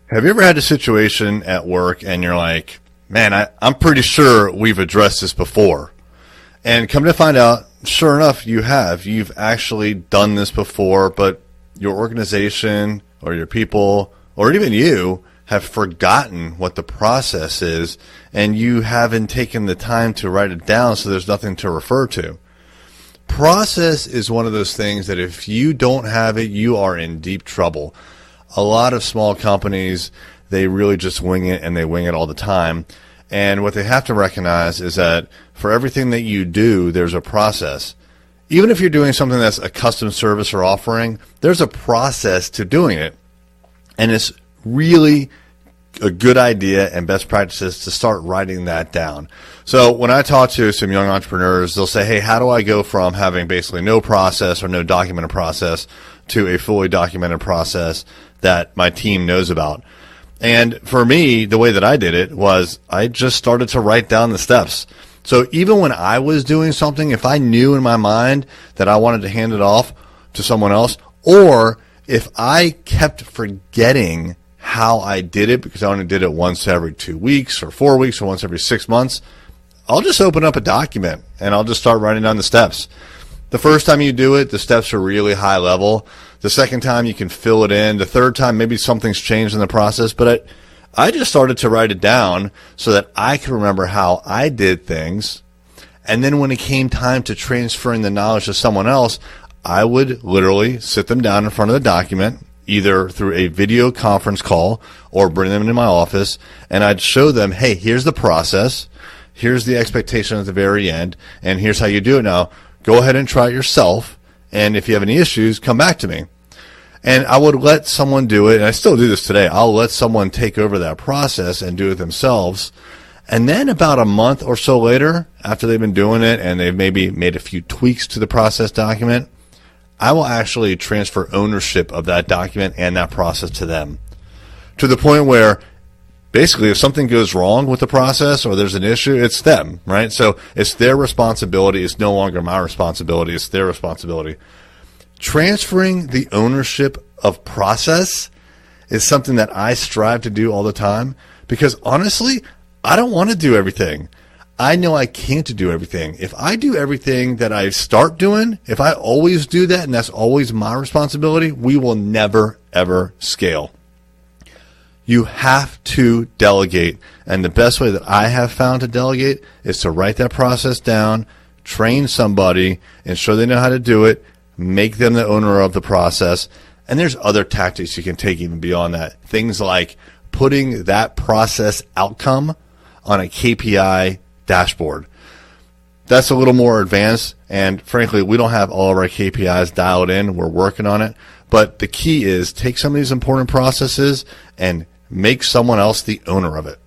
Have you ever had a situation at work and you're like, man, I'm pretty sure we've addressed this before. And come to find out, sure enough, you have. You've actually done this before, but your organization or your people or even you have forgotten what the process is, and you haven't taken the time to write it down, so there's nothing to refer to. Process is one of those things that if you don't have it, you are in deep trouble. A lot of small companies, they really just wing it, and they wing it all the time. And what they have to recognize is that for everything that you do, there's a process. Even if you're doing something that's a custom service or offering, there's a process to doing it. And it's really a good idea and best practices to start writing that down. So when I talk to some young entrepreneurs, they'll say, hey, how do I go from having basically no process or no documented process to a fully documented process that my team knows about? And for me, the way that I did it was I just started to write down the steps. So even when I was doing something, if I knew in my mind that I wanted to hand it off to someone else, or if I kept forgetting how I did it because I only did it once every 2 weeks or 4 weeks or once every 6 months, I'll just open up a document and I'll just start writing down the steps. The first time you do it, the steps are really high level. The second time you can fill it in. The third time maybe something's changed in the process, but I just started to write it down so that I could remember how I did things. And then when it came time to transferring the knowledge to someone else, I would literally sit them down in front of the document, either through a video conference call or bring them into my office, and I'd show them, hey, here's the process, here's the expectation at the very end, and here's how you do it now. Go ahead and try it yourself, and if you have any issues, come back to me. And I would let someone do it, and I still do this today. I'll let someone take over that process and do it themselves. And then about a month or so later, after they've been doing it and they've maybe made a few tweaks to the process document, I will actually transfer ownership of that document and that process to them, to the point where basically if something goes wrong with the process or there's an issue, it's them, right? So it's their responsibility. It's no longer my responsibility. It's their responsibility. Transferring the ownership of process is something that I strive to do all the time because honestly, I don't want to do everything. I know I can't do everything. If I do everything that I start doing, if I always do that and that's always my responsibility, we will never, ever scale. You have to delegate. And the best way that I have found to delegate is to write that process down, train somebody, ensure they know how to do it, make them the owner of the process. And there's other tactics you can take even beyond that. Things like putting that process outcome on a KPI dashboard. That's a little more advanced, and frankly, we don't have all of our KPIs dialed in. We're working on it. But the key is take some of these important processes and make someone else the owner of it.